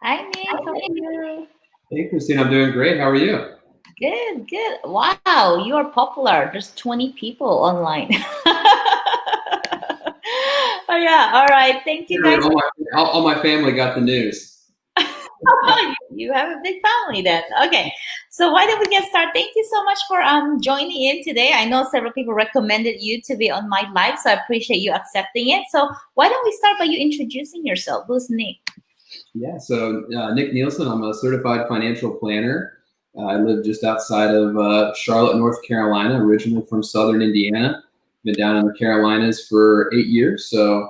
Hi Nick, how are you? Hey, Christine, I'm doing great. How are you? Good, good. Wow, you are popular. There's 20 people online. Oh yeah, all right. Thank you Yeah, guys. all my family got the news. You have a big family then. Okay. So why don't we get started? Thank you so much for joining in today. I know several people recommended you to be on my live, so I appreciate you accepting it. So why don't we start by you introducing yourself? Who's Nick? Yeah, so Nic Nielsen, I'm a certified financial planner. I live just outside of Charlotte, North Carolina, originally from Southern Indiana. Been down in the Carolinas for 8 years. So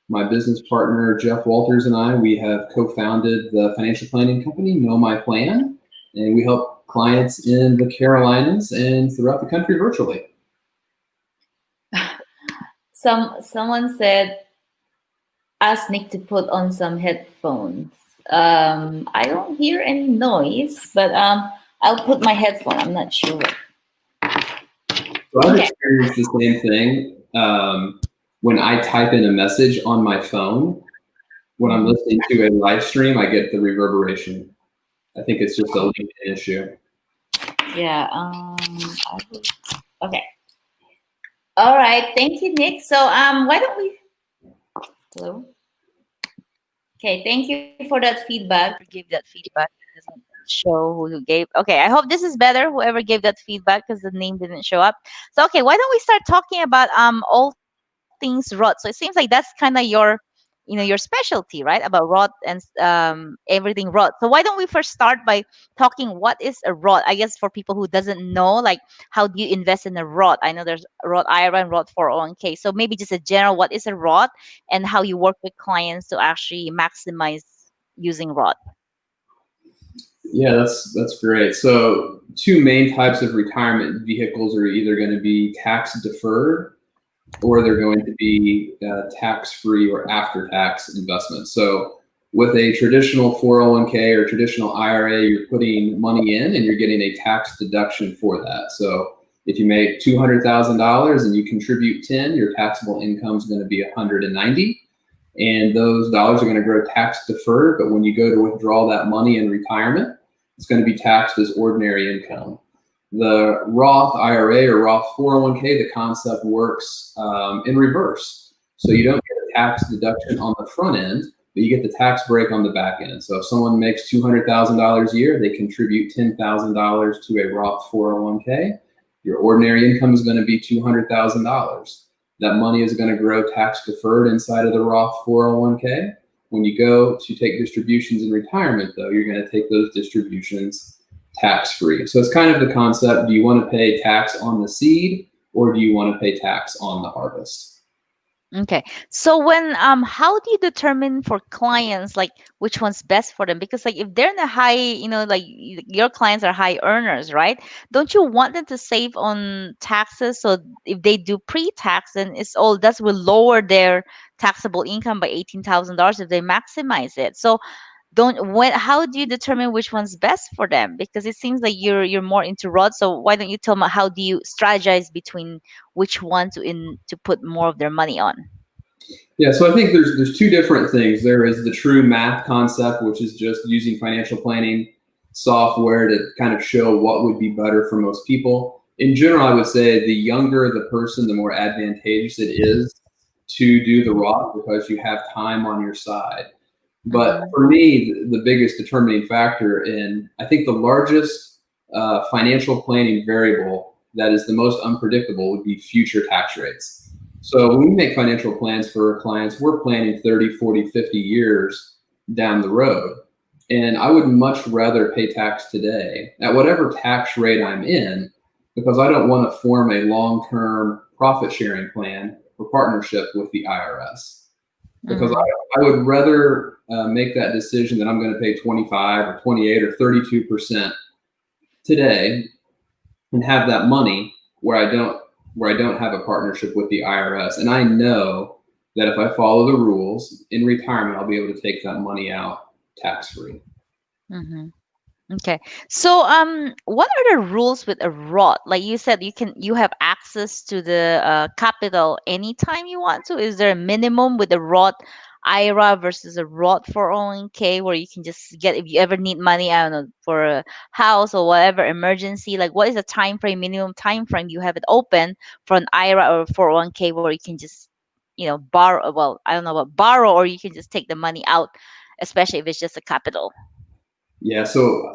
my business partner, Jeff Walters, and I, we have co-founded the financial planning company, Know My Plan, and we help clients in the Carolinas and throughout the country virtually. Someone said ask Nick to put on some headphones. I don't hear any noise, but I'll put my headphone. I'm not sure. So I've Okay. experienced the same thing when I type in a message on my phone. When I'm listening to a live stream, I get the reverberation. I think it's just a LinkedIn issue. Yeah. Okay. All right. Thank you, Nick. So why don't we? Hello. Okay. Thank you for that feedback. Gave that feedback. It doesn't show who gave. Okay. I hope this is better. Whoever gave that feedback because the name didn't show up. So okay. Why don't we start talking about all things Roth? So it seems like that's kind of your specialty, right? About Roth and everything Roth. So why don't we first start by talking what is a Roth? I guess for people who doesn't know, like how do you invest in a Roth? I know there's Roth IRA and Roth 401k. So maybe just a general, what is a Roth and how you work with clients to actually maximize using Roth. Yeah, that's great. So two main types of retirement vehicles are either going to be tax deferred or they're going to be tax free or after tax investments. So with a traditional 401k or traditional IRA, you're putting money in and you're getting a tax deduction for that. So if you make $200,000 and you contribute 10, your taxable income is going to be 190, and those dollars are going to grow tax deferred. But when you go to withdraw that money in retirement, it's going to be taxed as ordinary income. The Roth IRA or Roth 401k, the concept works in reverse. So you don't get a tax deduction on the front end, but you get the tax break on the back end. So if someone makes $200,000 a year, they contribute $10,000 to a Roth 401k. Your ordinary income is going to be $200,000. That money is going to grow tax deferred inside of the Roth 401k. When you go to take distributions in retirement, though, you're going to take those distributions tax free. So it's kind of the concept, do you want to pay tax on the seed or do you want to pay tax on the harvest? Okay. So when how do you determine for clients like which one's best for them? Because like if they're in a high, like your clients are high earners, right? Don't you want them to save on taxes? So if they do pre-tax, then it's all that will lower their taxable income by $18,000 if they maximize it. So don't when how do you determine which one's best for them? Because it seems like you're more into Rod. So why don't you tell me how do you strategize between which one to put more of their money on? Yeah, so I think there's two different things. There is the true math concept, which is just using financial planning software to kind of show what would be better for most people. In general, I would say the younger the person, the more advantageous it is to do the Roth because you have time on your side. But Mm-hmm. for me, the biggest determining factor, and I think the largest financial planning variable that is the most unpredictable would be future tax rates. So when we make financial plans for our clients, we're planning 30, 40, 50 years down the road. And I would much rather pay tax today at whatever tax rate I'm in because I don't want to form a long-term profit sharing plan or partnership with the IRS because Mm-hmm. I would rather make that decision that I'm going to pay 25 or 28 or 32% today and have that money where I don't have a partnership with the IRS. And I know that if I follow the rules in retirement, I'll be able to take that money out tax free. Mm-hmm. Okay. So what are the rules with a Roth? Like you said, you have access to the capital anytime you want to. Is there a minimum with a Roth IRA versus a Roth 401k where you can just get, if you ever need money, I don't know, for a house or whatever emergency, like what is the time frame, minimum time frame you have it open for an IRA or 401k where you can just, borrow, well, I don't know about borrow, or you can just take the money out, especially if it's just a capital. Yeah, so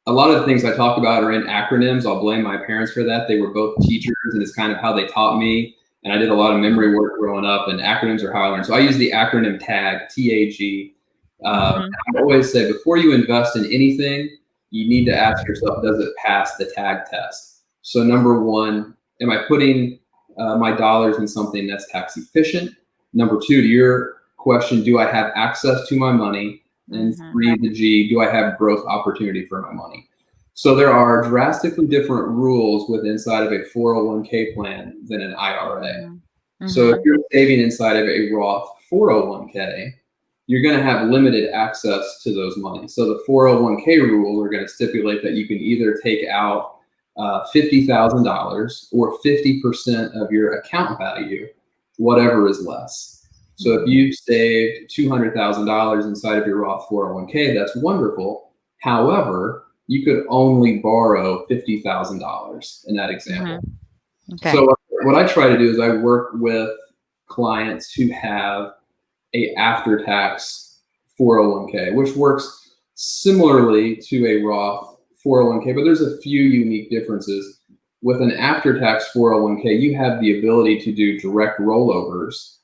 a lot of the things I talk about are in acronyms. I'll blame my parents for that. They were both teachers, and it's kind of how they taught me. And I did a lot of memory work growing up, and acronyms are how I learned. So I use the acronym TAG, TAG. Mm-hmm. I always say before you invest in anything, you need to ask yourself, does it pass the TAG test? So number one, am I putting my dollars in something that's tax efficient? Number two, to your question, do I have access to my money? And three, the G, do I have growth opportunity for my money? So there are drastically different rules with inside of a 401k plan than an IRA. So if you're saving inside of a Roth 401k, you're going to have limited access to those monies. So the 401k rules are going to stipulate that you can either take out $50,000 or 50% of your account value, whatever is less. So if you've saved $200,000 inside of your Roth 401k, that's wonderful. However, you could only borrow $50,000 in that example. Okay. So what I try to do is I work with clients who have a after-tax 401k, which works similarly to a Roth 401k, but there's a few unique differences. With an after-tax 401k, you have the ability to do direct rollovers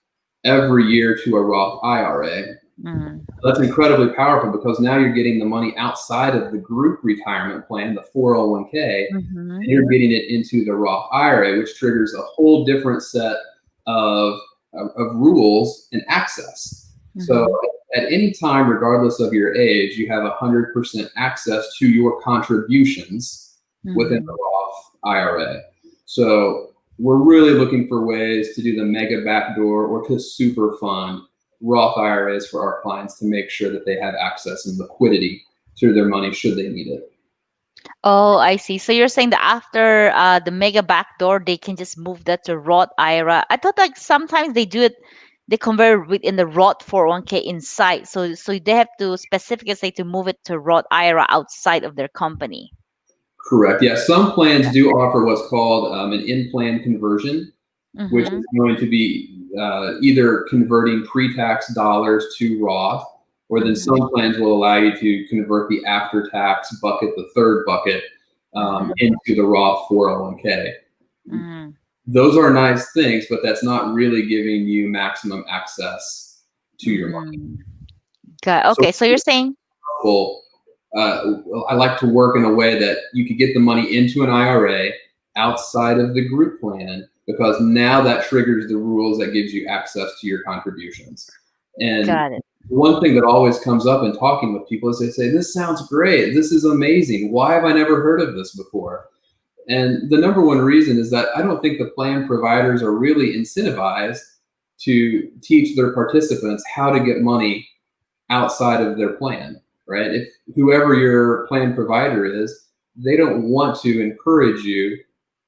every year to a Roth IRA. That's incredibly powerful because now you're getting the money outside of the group retirement plan, the 401k, and you're getting it into the Roth IRA, which triggers a whole different set of rules and access. So at any time, regardless of your age, you have 100% access to your contributions within the Roth IRA. So we're really looking for ways to do the mega backdoor or to super fund Roth IRAs for our clients to make sure that they have access and liquidity to their money should they need it. Oh, I see. So you're saying that after the mega backdoor, they can just move that to Roth IRA. I thought like sometimes they do it, they convert within the Roth 401k inside. So they have to specifically say to move it to Roth IRA outside of their company. Correct. Yeah, some plans do offer what's called an in-plan conversion, which is going to be either converting pre-tax dollars to Roth, or then some plans will allow you to convert the after-tax bucket, the third bucket, into the Roth 401k. Those are nice things, but that's not really giving you maximum access to your money. Got okay, so you're saying, well, I like to work in a way that you could get the money into an IRA outside of the group plan, because now that triggers the rules that gives you access to your contributions. And one thing that always comes up in talking with people is they say, this sounds great. This is amazing. Why have I never heard of this before? And the number one reason is that I don't think the plan providers are really incentivized to teach their participants how to get money outside of their plan, right? If whoever your plan provider is, they don't want to encourage you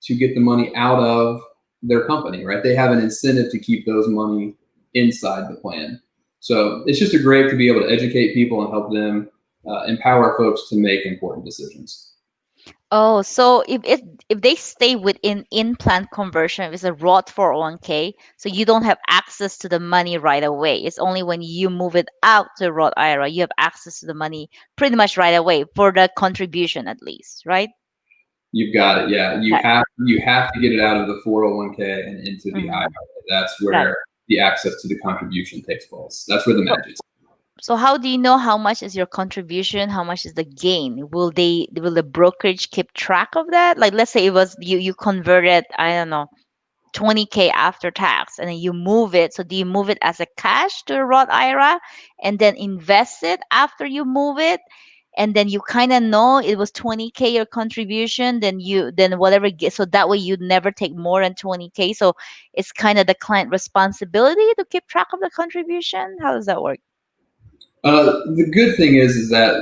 to get the money out of their company, right? They have an incentive to keep those money inside the plan. So it's just great to be able to educate people and help them empower folks to make important decisions. oh, so if they stay within in-plan conversion, if it's a Roth 401k, so you don't have access to the money right away. It's only when you move it out to Roth IRA, you have access to the money pretty much right away for the contribution at least, right? You've got it. Yeah, you have to get it out of the 401k and into the IRA. That's where the access to the contribution takes place. That's where the magic is. So how do you know how much is your contribution? How much is the gain? Will the brokerage keep track of that? Like let's say it was you converted, I don't know, 20k after tax, and then you move it. So do you move it as a cash to a Roth IRA and then invest it after you move it? And then you kind of know it was 20k your contribution, then whatever so that way you'd never take more than 20k. So it's kind of the client responsibility to keep track of the contribution. How does that work? The good thing is that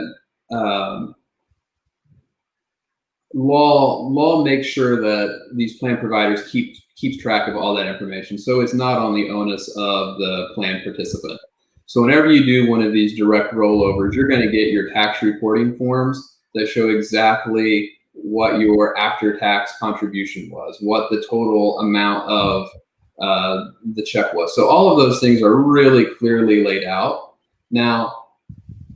law makes sure that these plan providers keeps track of all that information, so it's not on the onus of the plan participant. So whenever you do one of these direct rollovers, you're going to get your tax reporting forms that show exactly what your after-tax contribution was, what the total amount of the check was. So all of those things are really clearly laid out. Now,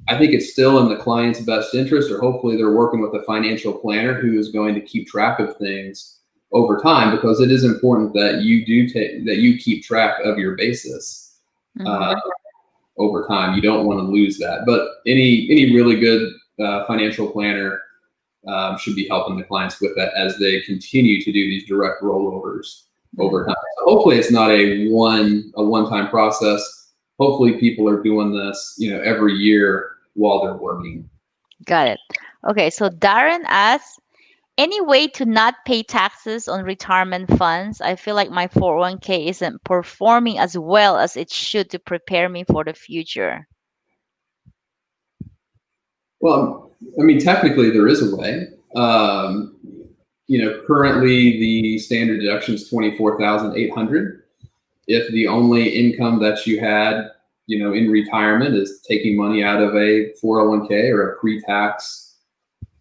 I think it's still in the client's best interest, or hopefully they're working with a financial planner who is going to keep track of things over time, because it is important that you keep track of your basis over time. You don't want to lose that. But any really good financial planner should be helping the clients with that as they continue to do these direct rollovers over time. So hopefully it's not a one-time process. Hopefully people are doing this, every year while they're working. Got it. Okay, so Darren asks, any way to not pay taxes on retirement funds? I feel like my 401k isn't performing as well as it should to prepare me for the future. Well, I mean, technically there is a way. Currently the standard deduction is $24,800. If the only income that you had, in retirement is taking money out of a 401k or a pre-tax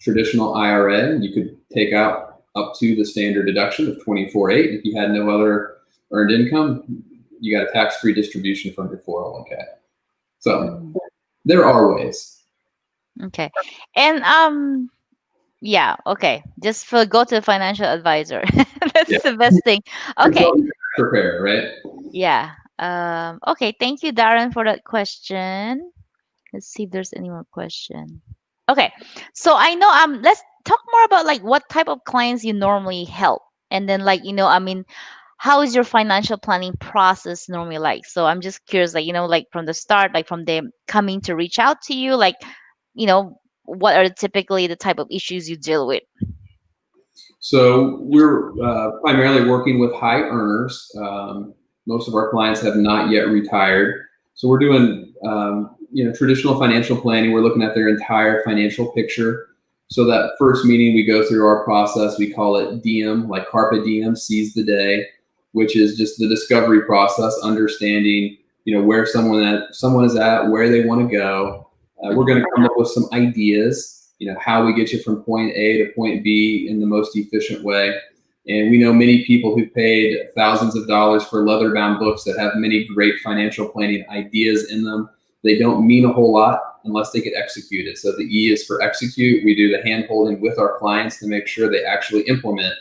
traditional IRA, you could take out up to the standard deduction of $24,800. If you had no other earned income, you got a tax-free distribution from your 401k. So there are ways. Okay. And yeah, okay. Just go to a financial advisor. That's the best thing. Okay. Prepare, right? Yeah. Okay, thank you, Darren, for that question. Let's see if there's any more question. Okay. So I know let's talk more about like what type of clients you normally help. And then like, I mean, how is your financial planning process normally like? So I'm just curious, like, like from the start, like from them coming to reach out to you, like, what are typically the type of issues you deal with? So we're primarily working with high earners. Most of our clients have not yet retired. So we're doing, traditional financial planning. We're looking at their entire financial picture. So that first meeting, we go through our process. We call it Diem, like Carpe Diem, seize the day, which is just the discovery process, understanding, where someone is at, where they want to go. We're going to come up with some ideas, how we get you from point A to point B in the most efficient way. And we know many people who've paid thousands of dollars for leather-bound books that have many great financial planning ideas in them. They don't mean a whole lot unless they get executed. So the E is for execute. We do the hand-holding with our clients to make sure they actually implement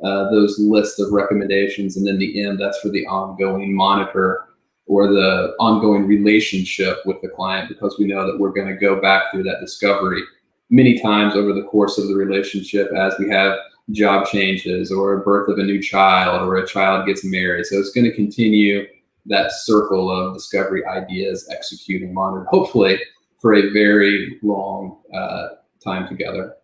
those lists of recommendations. And then the M, that's for the ongoing monitor or the ongoing relationship with the client, because we know that we're going to go back through that discovery many times over the course of the relationship as we have job changes or a birth of a new child or a child gets married. So it's going to continue that circle of discovery, ideas, execute, and monitor, hopefully for a very long time together.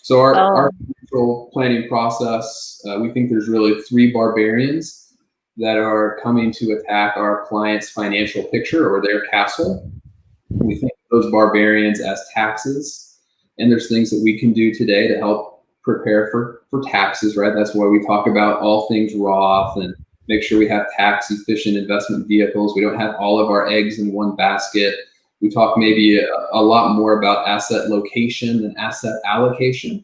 So our financial planning process, we think there's really 3 barbarians that are coming to attack our client's financial picture or their castle. We think of those barbarians as taxes, and there's things that we can do today to help prepare for taxes, right? That's why we talk about all things Roth and make sure we have tax efficient investment vehicles. We don't have all of our eggs in one basket. We talk maybe a lot more about asset location than asset allocation.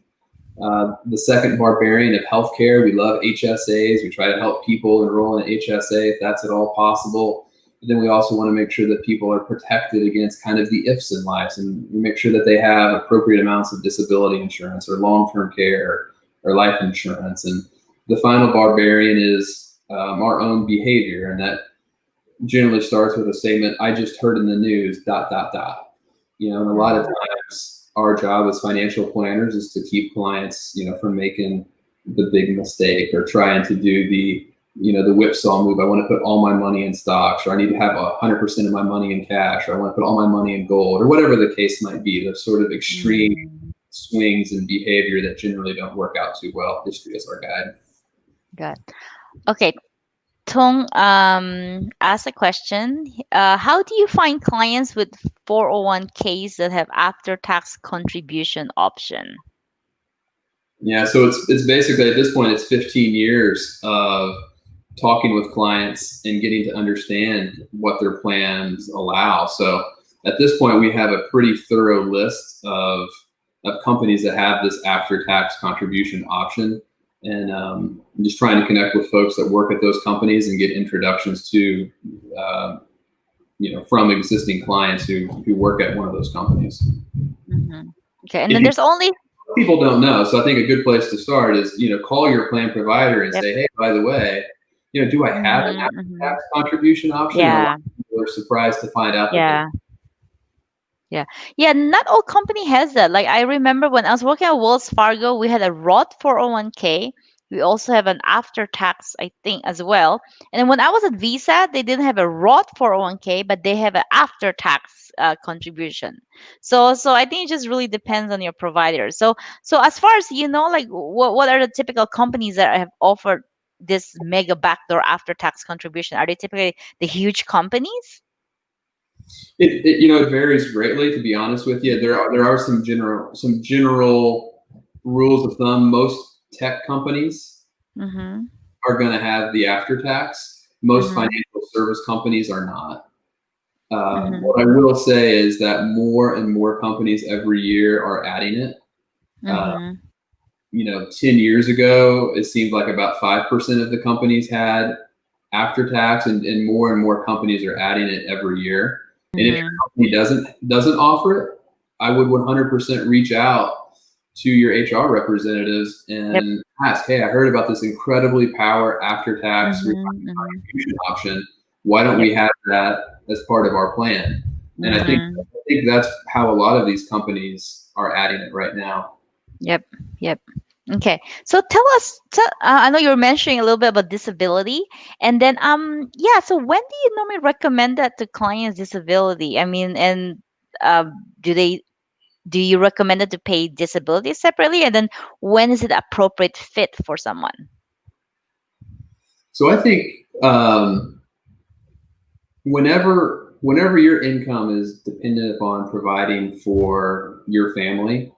The second barbarian of healthcare, we love HSAs. We try to help people enroll in HSA if that's at all possible. But then we also want to make sure that people are protected against kind of the ifs in life, and we make sure that they have appropriate amounts of disability insurance or long-term care or life insurance. And the final barbarian is our own behavior, and that generally starts with a statement, I just heard in the news, ... And a lot of times our job as financial planners is to keep clients, from making the big mistake or trying to do the whipsaw move. I want to put all my money in stocks, or I need to have 100% of my money in cash, or I want to put all my money in gold, or whatever the case might be. Those sort of extreme swings in behavior that generally don't work out too well. History is our guide. Good. Okay. Tung asked a question. How do you find clients with 401ks that have after-tax contribution option? Yeah, so it's basically at this point it's 15 years of talking with clients and getting to understand what their plans allow. So at this point, we have a pretty thorough list of companies that have this after-tax contribution option, and I'm just trying to connect with folks that work at those companies and get introductions to, from existing clients who work at one of those companies. Mm-hmm. Okay, and then there's only people don't know, so I think a good place to start is call your plan provider and say, hey, by the way, do I have an after-tax contribution option? Yeah. Or a lot of people are surprised to find out that Yeah, not all company has that. Like I remember when I was working at Wells Fargo, we had a Roth 401k. We also have an after tax, I think, as well. And then when I was at Visa, they didn't have a Roth 401k, but they have an after tax contribution. So I think it just really depends on your provider. So as far as like what are the typical companies that have offered this mega backdoor after tax contribution? Are they typically the huge companies? it varies greatly, to be honest with you. There are some general rules of thumb. Most tech companies are going to have the after tax. Most financial service companies are not. What I will say is that more and more companies every year are adding it. 10 years ago, it seemed like about 5% of the companies had after tax, and more companies are adding it every year. And if your company doesn't offer it, I would 100% reach out to your HR representatives and ask, hey, I heard about this incredibly power after tax contribution option. Why don't we have that as part of our plan? And I think that's how a lot of these companies are adding it right now. Yep. Okay. So tell us, I know you were mentioning a little bit about disability, and then so when do you normally recommend that to clients disability? I mean, and do you recommend it to pay disability separately, and then when is it appropriate fit for someone? So I think whenever your income is dependent upon providing for your family,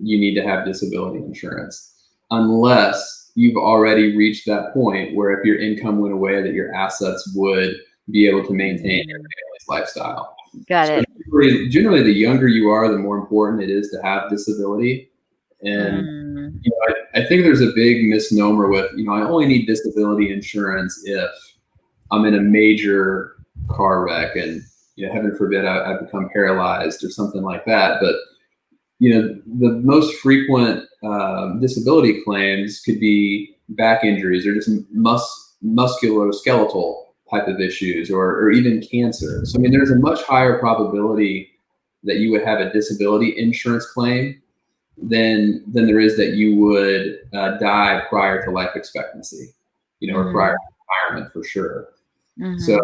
you need to have disability insurance, unless you've already reached that point where if your income went away, that your assets would be able to maintain your family's lifestyle. Got it. Generally, the younger you are, the more important it is to have disability. And I think there's a big misnomer with, I only need disability insurance if I'm in a major car wreck and, heaven forbid, I become paralyzed or something like that. But the most frequent disability claims could be back injuries or just musculoskeletal type of issues, or even cancer. So, I mean, there's a much higher probability that you would have a disability insurance claim than there is that you would die prior to life expectancy, or prior to retirement for sure. So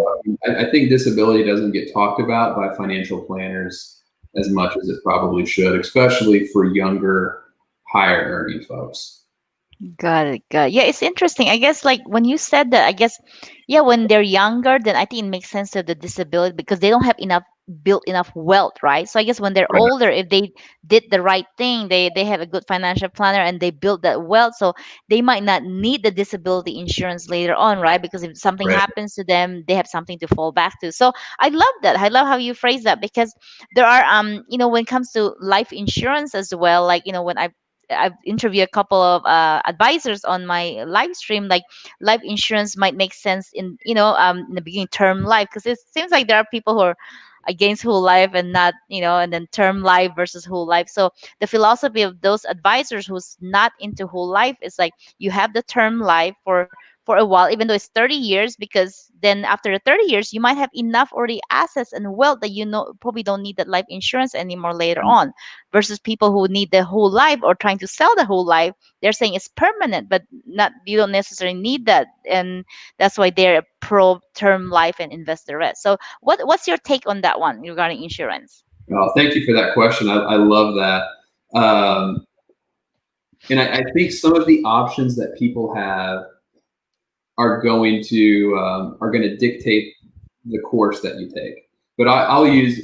I think disability doesn't get talked about by financial planners as much as it probably should, especially for younger, higher earning folks. Got it. Yeah, it's interesting. I guess like when you said that, I guess, yeah, when they're younger, then I think it makes sense to the disability because they don't have built enough wealth, right? So I guess when they're Right. older, if they did the right thing, they have a good financial planner and they build that wealth, so they might not need the disability insurance later on, right? Because if something Right. happens to them, they have something to fall back to. So I love that. I love how you phrase that because there are when it comes to life insurance as well, like when I've interviewed a couple of advisors on my live stream. Like life insurance might make sense in the beginning, term life, because it seems like there are people who are against whole life and not, and then term life versus whole life. So the philosophy of those advisors who's not into whole life is like you have the term life for a while, even though it's 30 years, because then after the 30 years, you might have enough already assets and wealth that probably don't need that life insurance anymore later on, versus people who need the whole life or trying to sell the whole life. They're saying it's permanent, but not, you don't necessarily need that, and that's why they're pro term life and invest the rest. So what's your take on that one regarding insurance? Well, thank you for that question. I love that. And I think some of the options that people have are going to dictate the course that you take. But I'll use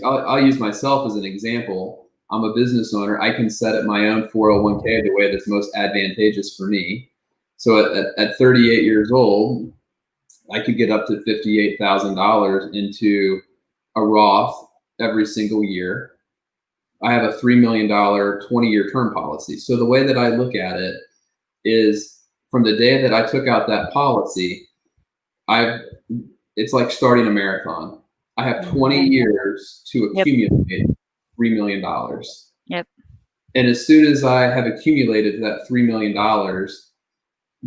myself as an example. I'm a business owner. I can set up my own 401k the way that's most advantageous for me. So at 38 years old, I could get up to $58,000 into a Roth every single year. I have a $3 million 20-year term policy. So the way that I look at it is from the day that I took out that policy, it's like starting a marathon. I have 20 years to accumulate $3 million. Yep. And as soon as I have accumulated that $3 million,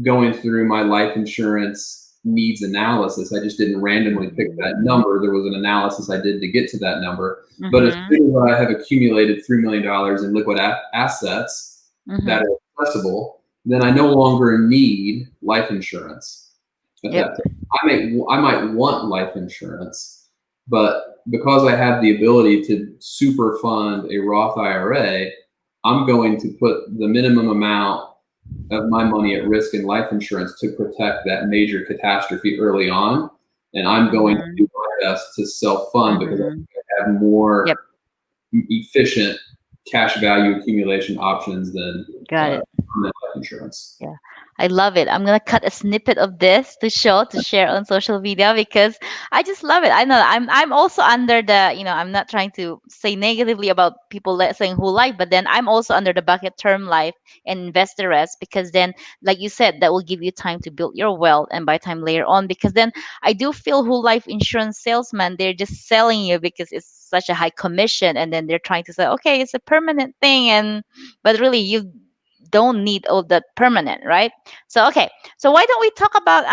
going through my life insurance needs analysis, I just didn't randomly pick that number. There was an analysis I did to get to that number. But as soon as I have accumulated $3 million in liquid assets that are accessible, then I no longer need life insurance. I might want life insurance, but because I have the ability to super fund a Roth IRA, I'm going to put the minimum amount of my money at risk in life insurance to protect that major catastrophe early on. And I'm going to do my best to self-fund because I have more efficient cash value accumulation options than life insurance. Yeah, I love it. I'm gonna cut a snippet of this to share on social media because I just love it. I know I'm also under the, I'm not trying to say negatively about people saying whole life, but then I'm also under the bucket term life and investor rest, because then, like you said, that will give you time to build your wealth and buy time later on. Because then I do feel whole life insurance salesman, they're just selling you because it's such a high commission, and then they're trying to say, okay, it's a permanent thing, but really you don't need all that permanent, right? So okay, so why don't we talk about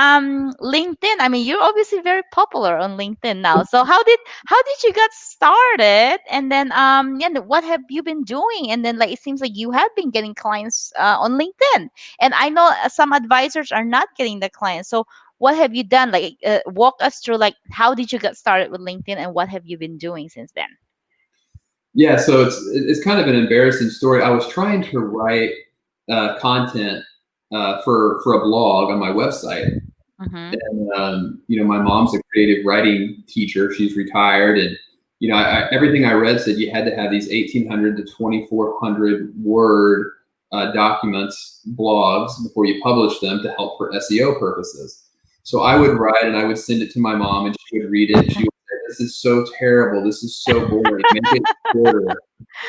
LinkedIn? I mean, you're obviously very popular on LinkedIn now. So how did you get started, and then what have you been doing? And then, like, it seems like you have been getting clients on LinkedIn, and I know some advisors are not getting the clients. So what have you done? Like, walk us through, like, how did you get started with LinkedIn, and what have you been doing since then? Yeah, so it's kind of an embarrassing story. I was trying to write content for a blog on my website. And my mom's a creative writing teacher. She's retired, and everything I read said you had to have these 1,800 to 2,400 word documents, blogs, before you publish them to help for SEO purposes. So I would write and I would send it to my mom, and she would read it. She would say, "This is so terrible. This is so boring. Make it shorter."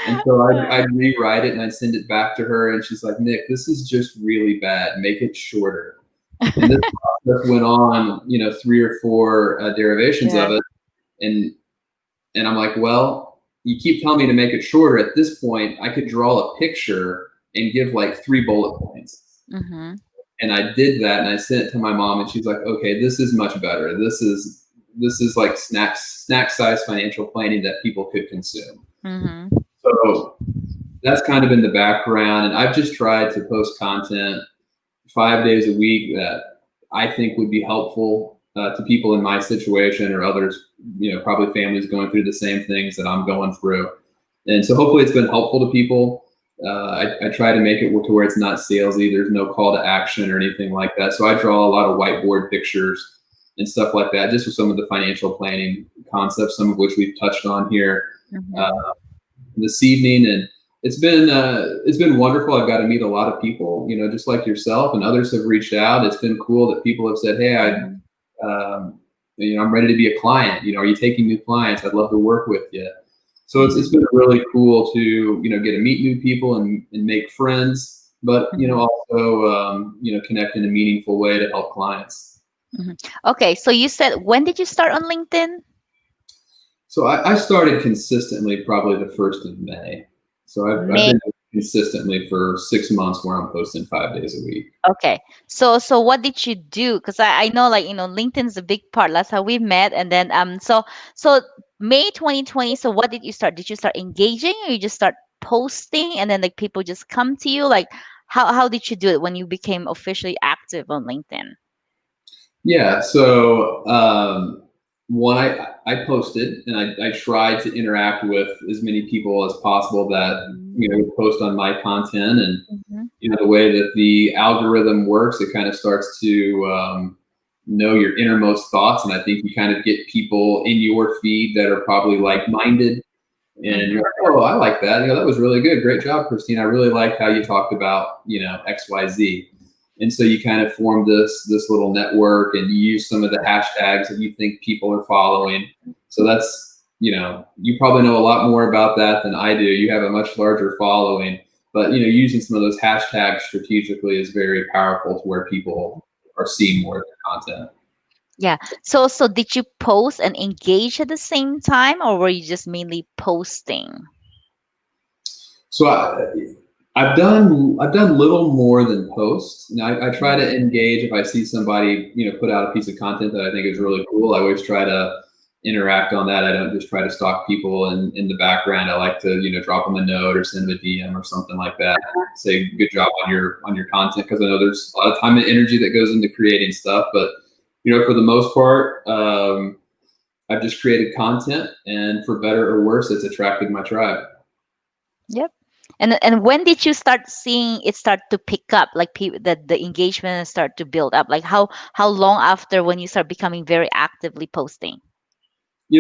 And so I'd rewrite it and I'd send it back to her, and she's like, "Nick, this is just really bad. Make it shorter." And this process went on, 3 or 4 derivations of it. And I'm like, well, you keep telling me to make it shorter. At this point, I could draw a picture and give like 3 bullet points. And I did that, and I sent it to my mom, and she's like, "Okay, this is much better. This is like snack size financial planning that people could consume." So that's kind of in the background, and I've just tried to post content 5 days a week that I think would be helpful to people in my situation, or others, probably families going through the same things that I'm going through. And so hopefully it's been helpful to people. I try to make it to where it's not salesy. There's no call to action or anything like that. So I draw a lot of whiteboard pictures and stuff like that, just with some of the financial planning concepts, some of which we've touched on here this evening. And it's been wonderful. I've got to meet a lot of people, just like yourself, and others have reached out. It's been cool that people have said, "Hey, I'm ready to be a client. Are you taking new clients? I'd love to work with you." So it's been really cool to, get to meet new people and make friends, but, also, connect in a meaningful way to help clients. Okay. So you said, when did you start on LinkedIn? So I started consistently probably the 1st of May. So I've been consistently for 6 months, where I'm posting 5 days a week. Okay. So what did you do? Because I know, like, LinkedIn's a big part. That's how we met. And then so May 2020. So what did you start? Did you start engaging, or you just start posting, and then, like, people just come to you? Like, how did you do it when you became officially active on LinkedIn? Yeah. So one, I posted, and I tried to interact with as many people as possible that would post on my content. And the way that the algorithm works, it kind of starts to know your innermost thoughts, and I think you kind of get people in your feed that are probably like-minded. And you're Mm-hmm. like, oh, I like that. That was really good. Great job, Christine. I really liked how you talked about, XYZ. And so you kind of form this little network, and you use some of the hashtags that you think people are following. So that's, you probably know a lot more about that than I do. You have a much larger following, but using some of those hashtags strategically is very powerful to where people are seeing more of their content. Yeah. So did you post and engage at the same time, or were you just mainly posting? So I've done little more than post. I try to engage if I see somebody put out a piece of content that I think is really cool. I always try to interact on that. I don't just try to stalk people in the background. I like to drop them a note or send them a DM or something like that. Say good job on your content, because I know there's a lot of time and energy that goes into creating stuff. But for the most part, I've just created content, and for better or worse, it's attracted my tribe. Yep. And when did you start seeing it start to pick up, like people that the engagement start to build up? Like how long after when you start becoming very actively posting?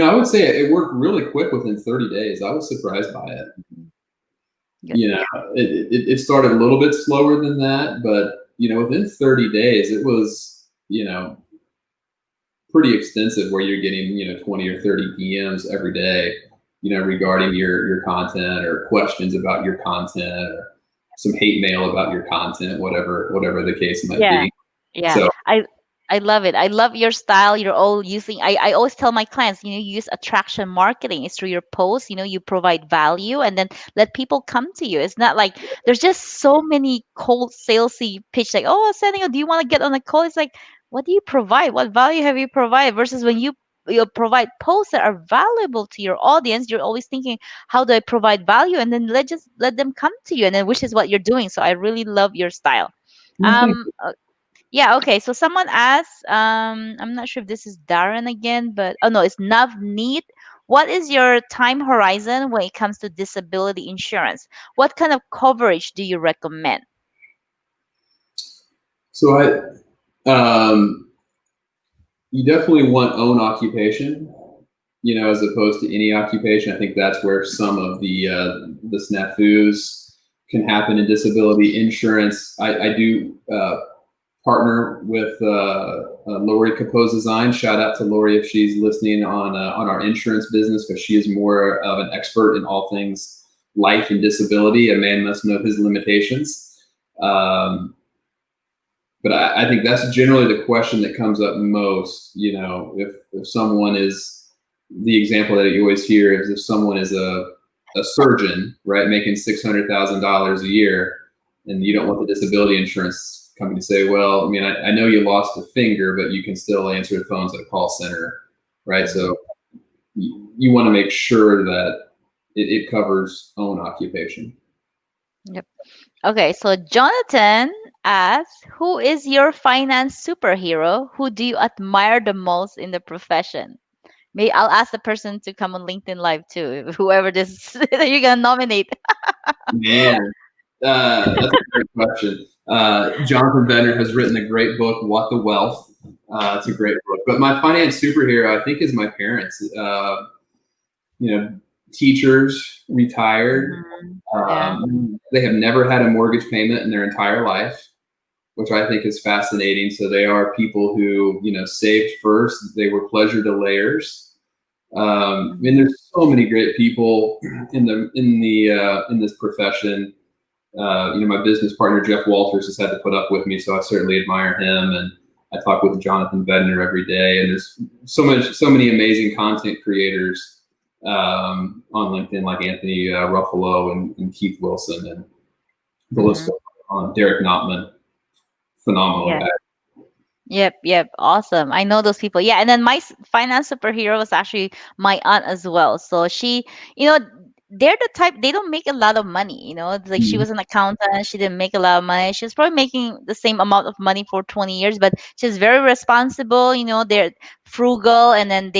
I would say it worked really quick within 30 days. I was surprised by it. Mhm. Good. You know, it started a little bit slower than that, but within 30 days, it was pretty extensive, where you're getting 20 or 30 DMs every day, regarding your content, or questions about your content, or some hate mail about your content, whatever the case might Yeah. be. Yeah. So I love it. I love your style. You're all using I always tell my clients, you use attraction marketing. It's through your posts, you provide value and then let people come to you. It's not like there's just so many cold salesy pitch like, oh, Senio, do you want to get on a call? It's like, what do you provide? What value have you provided? Versus when you provide posts that are valuable to your audience, you're always thinking, how do I provide value? And then let them come to you. And then which is what you're doing. So I really love your style. well, thank Um, yeah, okay. So someone asked, I'm not sure if this is Darren again, but oh no, it's Navneet. What is your time horizon when it comes to disability insurance? What kind of coverage do you recommend? so you definitely want own occupation, as opposed to any occupation. I think that's where some of the snafus can happen in disability insurance. I do partner with Lori Capose Design. Shout out to Lori if she's listening on our insurance business, because she is more of an expert in all things life and disability. A man must know his limitations. But I think that's generally the question that comes up most. If someone is, the example that you always hear is if someone is a surgeon, right, making $600,000 a year, and you don't want the disability insurance company to say, well, I mean, I know you lost a finger, but you can still answer the phones at a call center, right? So you want to make sure that it covers own occupation. Yep. Okay, so Jonathan asks, who is your finance superhero? Who do you admire the most in the profession? Maybe I'll ask the person to come on LinkedIn Live too, whoever this that you're gonna nominate. Man, that's a great question. Jonathan Bender has written a great book, What the Wealth. It's a great book. But my finance superhero, I think, is my parents. You know, teachers, retired. Mhm. Yeah. They have never had a mortgage payment in their entire life, which I think is fascinating. So they are people who, saved first. They were pleasure delayers. I mean, Mhm. there's so many great people in this profession. My business partner Jeff Walters has had to put up with me, so I certainly admire him. And I talk with Jonathan Bednar every day. And there's so many amazing content creators on LinkedIn, like Anthony Ruffalo and Keith Wilson, and the list Mhm. goes on. Derek Notman, phenomenal Yeah. guy. Yep, yep, awesome. I know those people. Yeah, and then my finance superhero was actually my aunt as well. So she, you know, they're the type they don't make a lot of money. It's like she Mhm. was an accountant. She didn't make a lot of money. She was probably making the same amount of money for 20 years, but she's very responsible. They're frugal, and then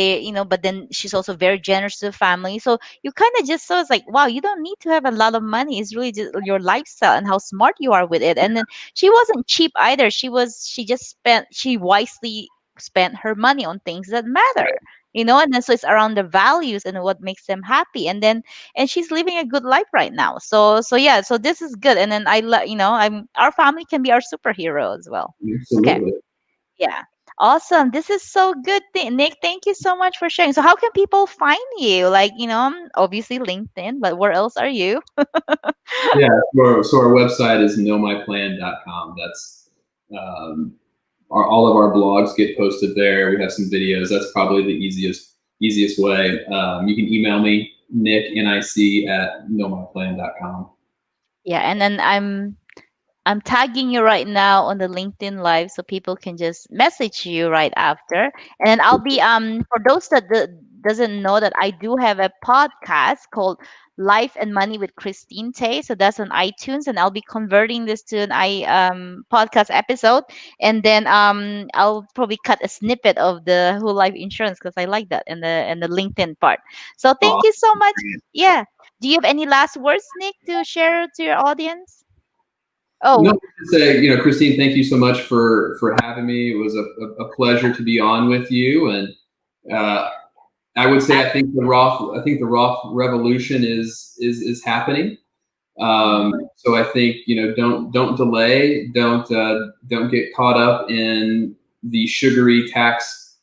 but then she's also very generous to the family. So you kind of just saw it's like, wow, you don't need to have a lot of money. It's really just your lifestyle and how smart you are with it. And then she wasn't cheap either. She wisely spent her money on things that matter. And then so it's around the values and what makes them happy, and she's living a good life right now. So yeah, so this is good. And then I'm our family can be our superhero as well. Okay. Absolutely. Yeah. Awesome. This is so good. Nick, thank you so much for sharing. So how can people find you? Like, obviously LinkedIn, but where else are you? Yeah. So our website is knowmyplan.com. That's all of our blogs get posted there. We have some videos. That's probably the easiest way. You can email me, Nic, Nic at knowmyplan.com. Yeah, and then I'm tagging you right now on the LinkedIn Live so people can just message you right after. And then I'll be for those that doesn't know that I do have a podcast called Life and Money with Christine Tay. So that's on iTunes, and I'll be converting this to an I podcast episode. And then I'll probably cut a snippet of the whole life insurance because I like that, and the LinkedIn part. So thank you so much. Yeah. Do you have any last words, Nick, to share to your audience? No, Oh, to say, Christine, thank you so much for having me. It was a pleasure to be on with you, and uh, I would say I think the Roth revolution is happening. mhm. So I think don't delay, don't get caught up in the sugary tax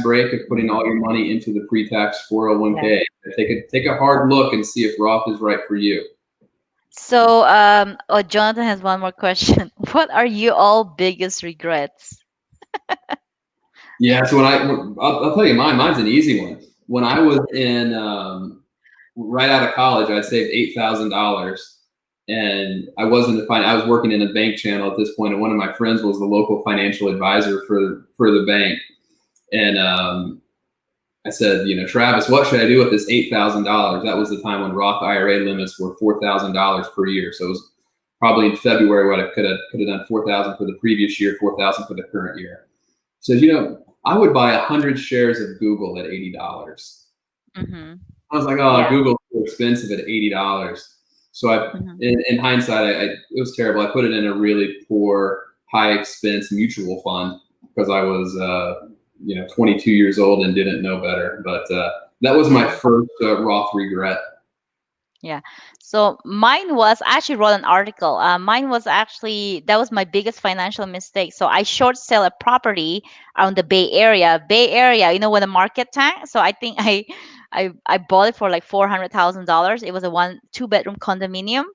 break of putting all your money into the pre-tax Yeah. 401k. Take a hard look and see if Roth is right for you. So, Jonathan has one more question. What are you all biggest regrets? Yeah, so I'll tell you mine's an easy one. When I was in right out of college, I saved $8,000, and I was working in a bank channel at this point, and one of my friends was the local financial advisor for the bank, and I said, Travis, what should I do with this $8,000? That was the time when Roth IRA limits were $4,000 per year, so it was probably in February what I could have done 4,000 for the previous year, 4,000 for the current year. So I would buy 100 shares of Google at $80. Mm-hmm. I was like, oh, Yeah. Google's too expensive at $80. So Mm-hmm. in hindsight, it was terrible. I put it in a really poor, high expense mutual fund because I was, 22 years old and didn't know better. But that was my Yeah. first Roth regret. Yeah. So mine was I actually wrote an article. Mine was actually that was my biggest financial mistake. So I short sell a property on the Bay Area. Bay Area, when the market tanked. So I think I bought it for like $400,000. It was a two bedroom condominium,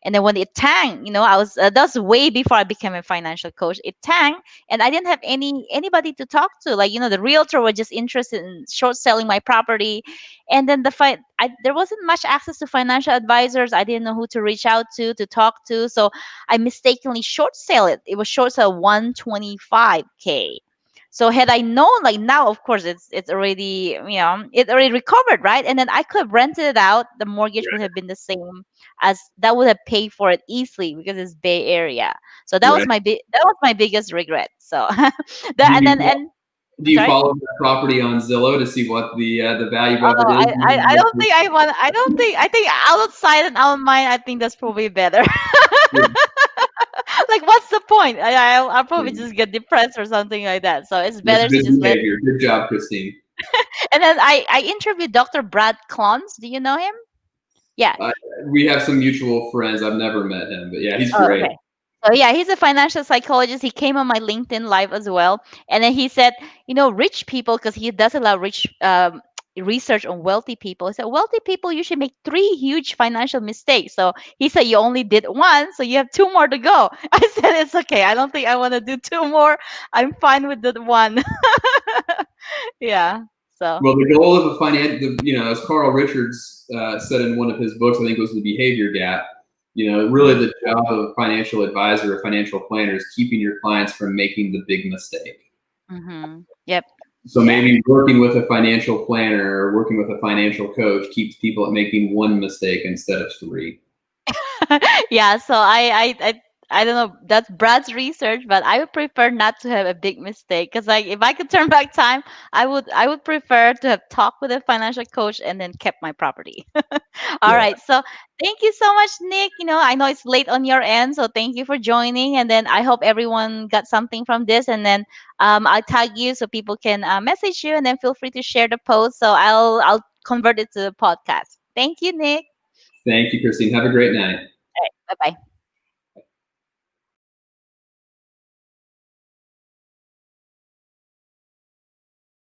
and then when it tanked, I was that was way before I became a financial coach. It tanked, and I didn't have anybody to talk to. Like the realtor was just interested in short selling my property, and then there wasn't much access to financial advisors. I didn't know who to reach out to talk to, so I mistakenly short sale it. It was short sale 125K. So had I known, like now, of course, it's already it already recovered, right? And then I could have rented it out. The mortgage would have been the same as that would have paid for it easily because it's Bay Area. So that was Right? my biggest regret. So Do that and then you and do I'm you sorry. follow that property on Zillow to see what the value Oh, of it I don't is? think I want. I don't think. I think outside and out of mind. I think that's probably better. Like, what's the point? I'll probably just get depressed or something like that. So it's That's better to good just let. behavior. Good job, Christine. And then I interviewed Dr. Brad Clones. Do you know him? Yeah. Uh, we have some mutual friends. I've never met him, but yeah, he's Oh, great. okay. So yeah, he's a financial psychologist. He came on my LinkedIn live as well, and then he said, rich people, because he does a lot of rich research on wealthy people. He said wealthy people usually make three huge financial mistakes. So he said you only did one, so you have two more to go. I said it's okay. I don't think I want to do two more. I'm fine with the one. Yeah. So. Well, the goal of a as Carl Richards said in one of his books, I think it was The Behavior Gap. Really Mhm. the job of a financial advisor, a financial planner, is keeping your clients from making the big mistake. Yep. So Yeah. maybe working with a financial planner or working with a financial coach keeps people at making one mistake instead of three. Yeah, so I don't know, that's Brad's research, but I would prefer not to have a big mistake because like if I could turn back time, I would prefer to have talked with a financial coach and then kept my property. All Yeah. right. So thank you so much, Nick. I know it's late on your end, so thank you for joining. And then I hope everyone got something from this. And then I'll tag you so people can message you, and then feel free to share the post. So I'll convert it to the podcast. Thank you, Nick. Thank you, Christine. Have a great night. All right. Bye bye.